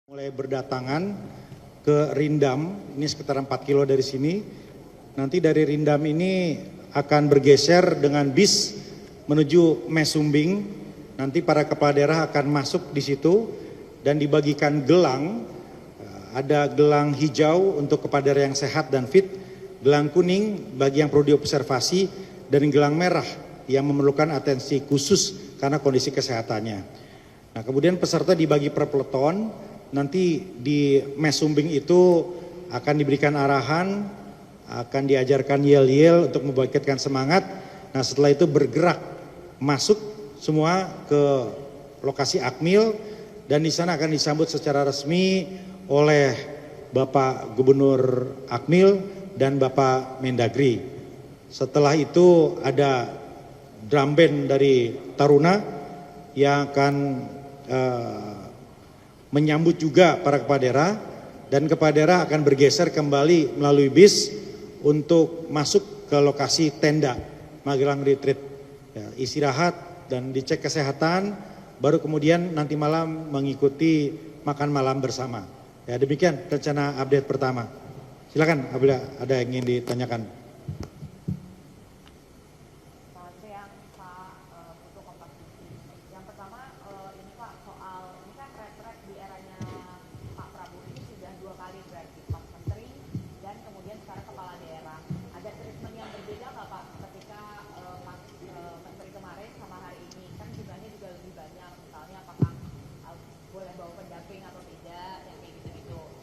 Mulai berdatangan ke Rindam, ini sekitar 4 kilo dari sini. Nanti dari Rindam ini akan bergeser dengan bis menuju Mesumbing. Nanti para kepala daerah akan masuk di situ dan dibagikan gelang. Ada gelang hijau untuk kepala daerah yang sehat dan fit, gelang kuning bagi yang perlu diobservasi, dan gelang merah yang memerlukan atensi khusus karena kondisi kesehatannya. Nah, kemudian peserta dibagi per peleton. Nanti di Mesumbing itu akan diberikan arahan, akan diajarkan yel-yel untuk membangkitkan semangat. Nah, setelah itu bergerak masuk semua ke lokasi Akmil dan di sana akan disambut secara resmi oleh Bapak Gubernur Akmil dan Bapak Mendagri. Setelah itu ada drum band dari Taruna yang akan menyambut juga para kepala daerah, dan kepala daerah akan bergeser kembali melalui bis untuk masuk ke lokasi tenda Magelang Retreat, ya, istirahat dan dicek kesehatan, baru kemudian nanti malam mengikuti makan malam bersama. Ya, demikian rencana update pertama. Silakan apabila ada yang ingin ditanyakan.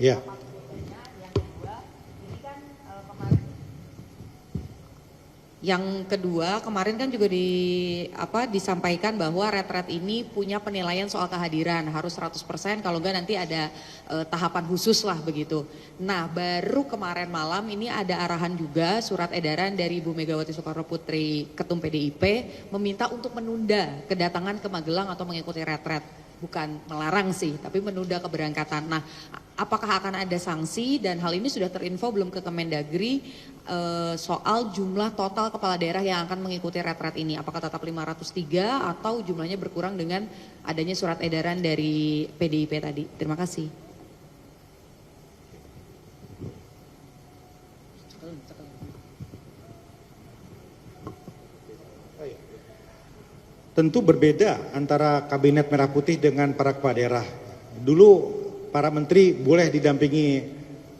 Ya. Yang kedua, kemarin kan juga disampaikan bahwa retret ini punya penilaian soal kehadiran harus 100%, kalau enggak nanti ada tahapan khusus lah begitu. Nah, baru kemarin malam ini ada arahan juga surat edaran dari Ibu Megawati Soekarno Putri, Ketum PDIP, meminta untuk menunda kedatangan ke Magelang atau mengikuti retret. Bukan melarang sih, tapi menunda keberangkatan. Nah, apakah akan ada sanksi, dan hal ini sudah terinfo belum ke Kemendagri soal jumlah total kepala daerah yang akan mengikuti retret ini? Apakah tetap 503 atau jumlahnya berkurang dengan adanya surat edaran dari PDIP tadi? Terima kasih. Tentu berbeda antara kabinet merah putih dengan para kepala daerah. Dulu para menteri boleh didampingi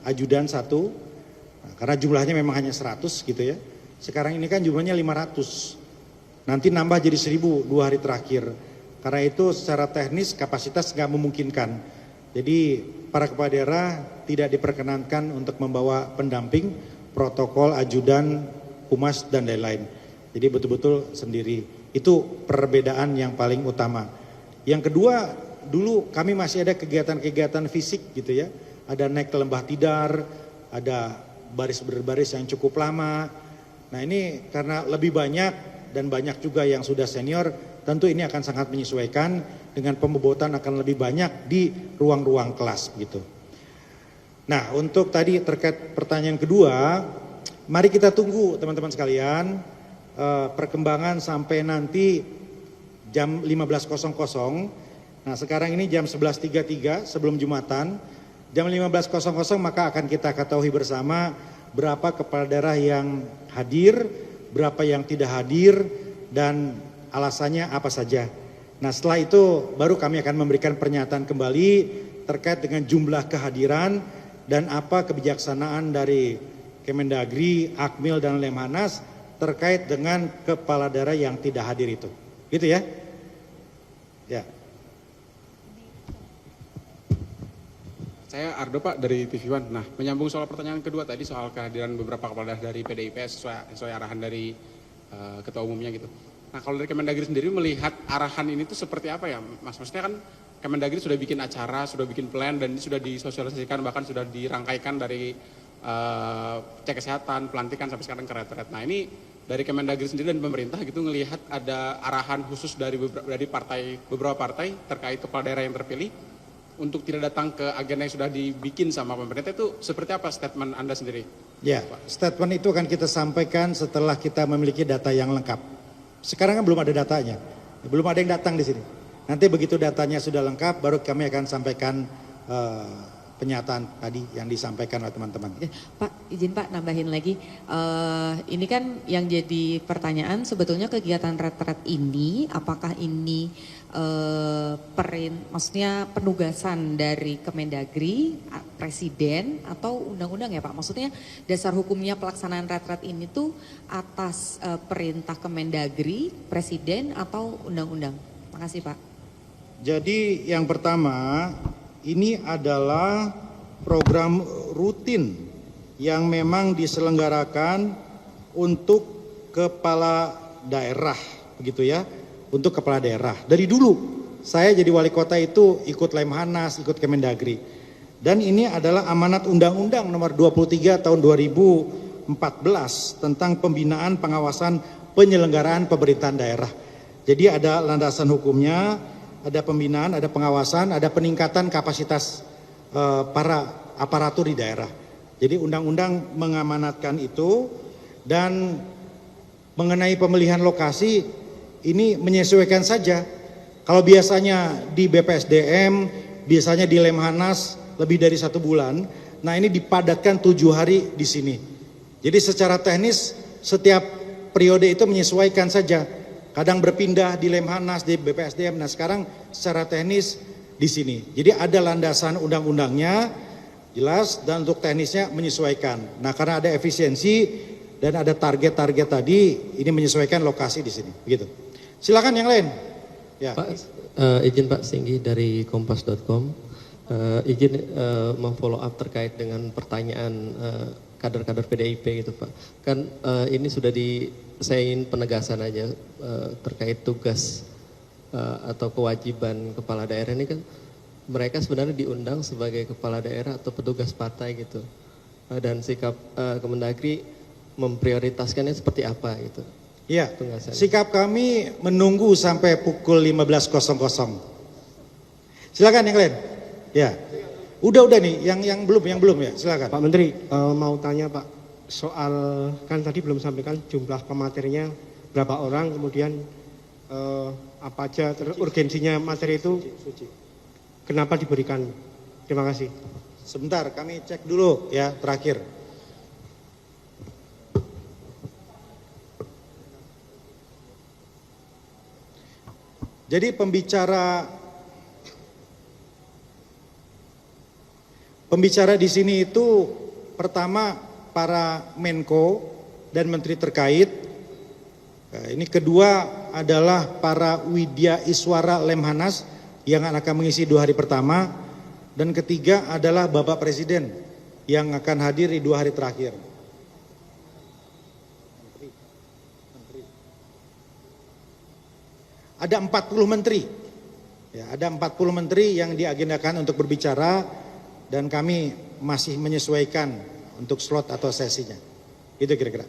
ajudan satu, karena jumlahnya memang hanya 100 gitu ya. Sekarang ini kan jumlahnya 500. Nanti nambah jadi 1000 2 hari terakhir. Karena itu secara teknis kapasitas nggak memungkinkan. Jadi para kepala daerah tidak diperkenankan untuk membawa pendamping, protokol, ajudan, humas dan lain-lain. Jadi betul-betul sendiri. Itu perbedaan yang paling utama. Yang kedua, dulu kami masih ada kegiatan-kegiatan fisik gitu ya. Ada naik ke lembah Tidar, ada baris berbaris yang cukup lama. Nah, ini karena lebih banyak dan banyak juga yang sudah senior, tentu ini akan sangat menyesuaikan dengan pembobotan akan lebih banyak di ruang-ruang kelas gitu. Nah, untuk tadi terkait pertanyaan kedua, mari kita tunggu teman-teman sekalian perkembangan sampai nanti jam 15.00. Nah, sekarang ini jam 11.33 sebelum Jumatan. Jam 15.00 maka akan kita ketahui bersama berapa kepala daerah yang hadir, berapa yang tidak hadir, dan alasannya apa saja. Nah, setelah itu baru kami akan memberikan pernyataan kembali terkait dengan jumlah kehadiran dan apa kebijaksanaan dari Kemendagri, Akmil, dan Lemhanas terkait dengan kepala daerah yang tidak hadir itu. Gitu ya? Ya. Saya Ardo Pak dari TV One. Nah, menyambung soal pertanyaan kedua tadi soal kehadiran beberapa kepala daerah dari PDIP sesuai arahan dari ketua umumnya gitu. Nah, kalau dari Kemendagri sendiri melihat arahan ini tuh seperti apa ya, Mas? Maksudnya kan Kemendagri sudah bikin acara, sudah bikin plan, dan ini sudah disosialisasikan, bahkan sudah dirangkaikan dari cek kesehatan, pelantikan sampai sekarang ke retret. Nah, ini dari Kemendagri sendiri dan pemerintah gitu ngelihat ada arahan khusus dari beberapa partai terkait kepala daerah yang terpilih untuk tidak datang ke agenda yang sudah dibikin sama pemerintah, itu seperti apa statement Anda sendiri? Ya, statement itu akan kita sampaikan setelah kita memiliki data yang lengkap. Sekarang kan belum ada datanya, belum ada yang datang di sini. Nanti begitu datanya sudah lengkap, baru kami akan sampaikan pernyataan tadi yang disampaikan oleh teman-teman. Pak, izin Pak nambahin lagi. Ini kan yang jadi pertanyaan sebetulnya kegiatan retret ini, apakah ini maksudnya penugasan dari Kemendagri, Presiden atau undang-undang ya Pak? Maksudnya dasar hukumnya pelaksanaan retret ini tuh atas perintah Kemendagri, Presiden atau undang-undang? Makasih Pak. Jadi yang pertama, ini adalah program rutin yang memang diselenggarakan untuk kepala daerah, begitu ya, untuk kepala daerah. Dari dulu saya jadi wali kota itu ikut Lemhanas, ikut Kemendagri. Dan ini adalah amanat Undang-Undang nomor 23 tahun 2014 tentang pembinaan pengawasan penyelenggaraan pemerintahan daerah. Jadi ada landasan hukumnya, ada pembinaan, ada pengawasan, ada peningkatan kapasitas para aparatur di daerah. Jadi undang-undang mengamanatkan itu, dan mengenai pemilihan lokasi ini menyesuaikan saja. Kalau biasanya di BPSDM, biasanya di Lemhanas lebih dari 1 bulan, nah ini dipadatkan 7 hari di sini. Jadi secara teknis setiap periode itu menyesuaikan saja. Kadang berpindah di Lemhanas, di BPSDM. Nah sekarang secara teknis di sini. Jadi ada landasan undang-undangnya jelas, dan untuk teknisnya menyesuaikan. Nah karena ada efisiensi dan ada target-target tadi, ini menyesuaikan lokasi di sini. Begitu. Silakan yang lain. Ya. Pak, izin Pak Singgi dari kompas.com. Izin memfollow up terkait dengan pertanyaan kader-kader PDIP gitu Pak. Kan ini sudah saya ingin penegasan aja terkait tugas atau kewajiban kepala daerah ini kan mereka sebenarnya diundang sebagai kepala daerah atau petugas partai gitu. Dan sikap Kemendagri memprioritaskannya seperti apa gitu. Iya, sikap kami menunggu sampai pukul 15.00. Silakan yang lain. Ya, udah nih, yang belum ya, silakan. Pak Menteri, mau tanya Pak, soal kan tadi belum sampaikan jumlah pematerinya berapa orang, kemudian apa aja urgensinya materi itu, kenapa diberikan? Terima kasih. Sebentar, kami cek dulu ya terakhir. Jadi pembicara di sini itu pertama para Menko dan Menteri terkait. Ini kedua adalah para Widya Iswara Lemhanas yang akan mengisi 2 hari pertama, dan ketiga adalah Bapak Presiden yang akan hadir di 2 hari terakhir. Ada 40 menteri, ya, ada 40 menteri yang diagendakan untuk berbicara, dan kami masih menyesuaikan untuk slot atau sesinya. Itu kira-kira.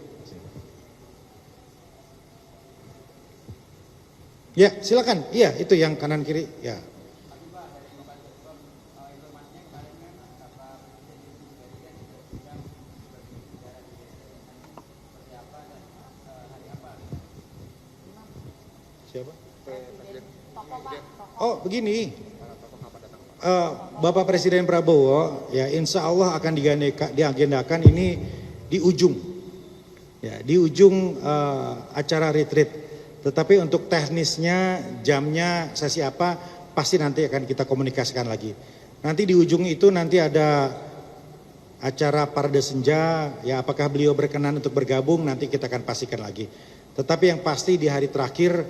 Ya, silakan. Iya, itu yang kanan kiri. Ya. Siapa? Oh, begini. Bapak Presiden Prabowo ya insya Allah akan diagendakan ini di ujung acara retreat. Tetapi untuk teknisnya, jamnya, sesi apa, pasti nanti akan kita komunikasikan lagi. Nanti di ujung itu nanti ada acara Parade Senja, ya apakah beliau berkenan untuk bergabung, nanti kita akan pastikan lagi. Tetapi yang pasti di hari terakhir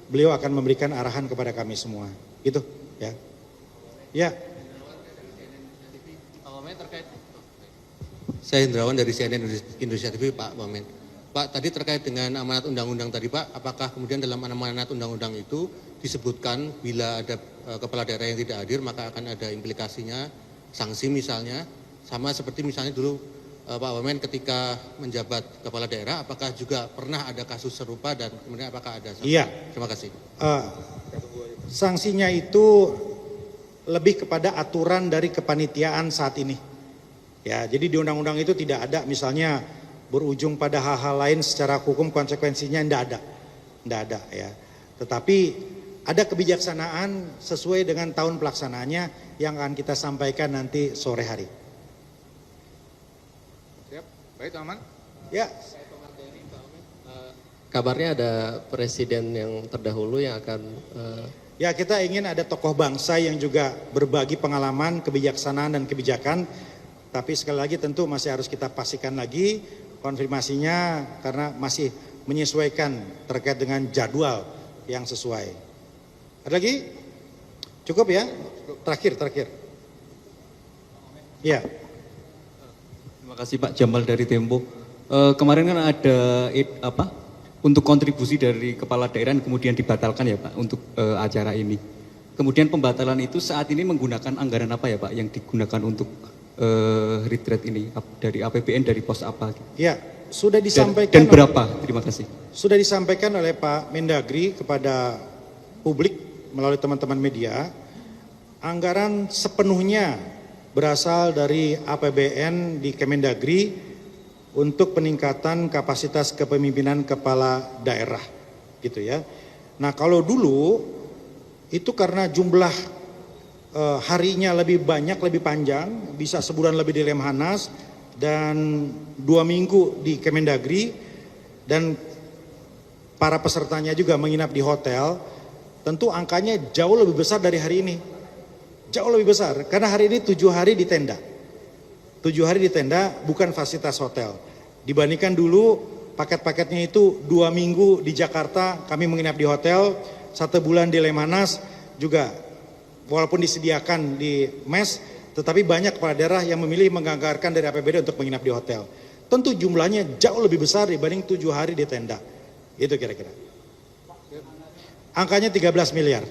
beliau akan memberikan arahan kepada kami semua. Gitu ya. Ya. Saya Hendrawan dari CNN Indonesia TV, Pak Wamen. Pak, tadi terkait dengan amanat undang-undang tadi Pak, apakah kemudian dalam amanat undang-undang itu disebutkan bila ada kepala daerah yang tidak hadir maka akan ada implikasinya, sanksi misalnya, sama seperti misalnya dulu Pak Wamen ketika menjabat kepala daerah, apakah juga pernah ada kasus serupa dan kemudian apakah ada sanksi? Iya. Terima kasih. Sanksinya itu lebih kepada aturan dari kepanitiaan saat ini. Ya, jadi di undang-undang itu tidak ada misalnya berujung pada hal-hal lain secara hukum konsekuensinya tidak ada ya. Tetapi ada kebijaksanaan sesuai dengan tahun pelaksanaannya yang akan kita sampaikan nanti sore hari. Siap, baik teman-teman. Ya, Kabarnya ada presiden yang terdahulu yang akan ya kita ingin ada tokoh bangsa yang juga berbagi pengalaman, kebijaksanaan dan kebijakan. Tapi sekali lagi tentu masih harus kita pastikan lagi konfirmasinya karena masih menyesuaikan terkait dengan jadwal yang sesuai. Ada lagi? Cukup ya? Terakhir. Ya. Terima kasih Pak Jamal dari Tempo. Kemarin kan ada untuk kontribusi dari kepala daerah yang kemudian dibatalkan ya Pak untuk acara ini. Kemudian pembatalan itu saat ini menggunakan anggaran apa ya Pak yang digunakan untuk retreat ini dari APBN dari pos apa? Ya, sudah disampaikan. Dan berapa? Terima kasih. Sudah disampaikan oleh Pak Mendagri kepada publik melalui teman-teman media. Anggaran sepenuhnya berasal dari APBN di Kemendagri untuk peningkatan kapasitas kepemimpinan kepala daerah gitu ya. Nah kalau dulu itu karena jumlah harinya lebih banyak, lebih panjang, bisa sebulan lebih di Lemhanas dan 2 minggu di Kemendagri dan para pesertanya juga menginap di hotel, tentu angkanya jauh lebih besar dari hari ini. Jauh lebih besar karena hari ini 7 hari di tenda. 7 hari di tenda bukan fasilitas hotel. Dibandingkan dulu paket-paketnya itu 2 minggu di Jakarta kami menginap di hotel, 1 bulan di Lemhanas juga walaupun disediakan di mes, tetapi banyak kepala daerah yang memilih menganggarkan dari APBD untuk menginap di hotel. Tentu jumlahnya jauh lebih besar dibanding 7 hari di tenda. Itu kira-kira. Angkanya 13 miliar.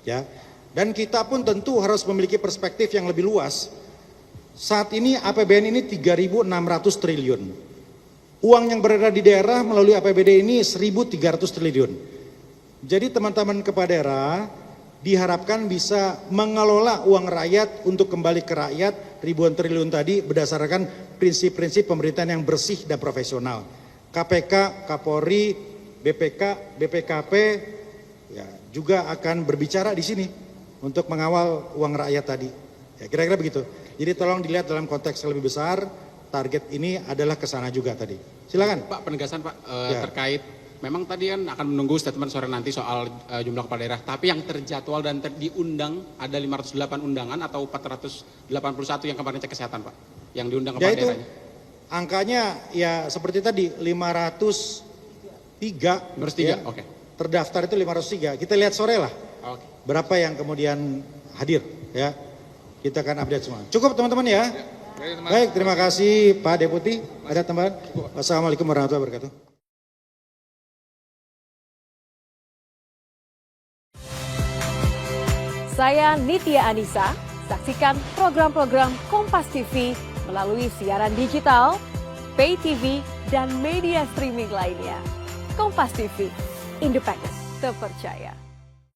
Ya. Dan kita pun tentu harus memiliki perspektif yang lebih luas. Saat ini APBN ini 3.600 triliun. Uang yang beredar di daerah melalui APBD ini 1.300 triliun. Jadi teman-teman kepala daerah diharapkan bisa mengelola uang rakyat untuk kembali ke rakyat ribuan triliun tadi berdasarkan prinsip-prinsip pemerintahan yang bersih dan profesional. KPK, Kapolri, BPK, BPKP ya, juga akan berbicara di sini untuk mengawal uang rakyat tadi. Ya, kira-kira begitu. Jadi tolong dilihat dalam konteks yang lebih besar, target ini adalah ke sana juga tadi. Silakan. Pak, penegasan Pak Ya. terkait, memang tadi kan akan menunggu statement sore nanti soal jumlah kepala daerah, tapi yang terjadwal dan diundang ada 508 undangan atau 481 yang kemarin cek kesehatan Pak, yang diundang kepala Ya itu daerahnya. angkanya ya seperti tadi 503. 503, ya. oke. Terdaftar itu 503. Kita lihat sore lah. Oke. Berapa yang kemudian hadir ya. Kita akan update semua. Cukup teman-teman ya. Baik, terima kasih Pak Deputi. Ada tambahan? Wassalamualaikum warahmatullahi wabarakatuh. Saya Nitya Anissa. Saksikan program-program Kompas TV melalui siaran digital, pay TV, dan media streaming lainnya. Kompas TV, independen, terpercaya.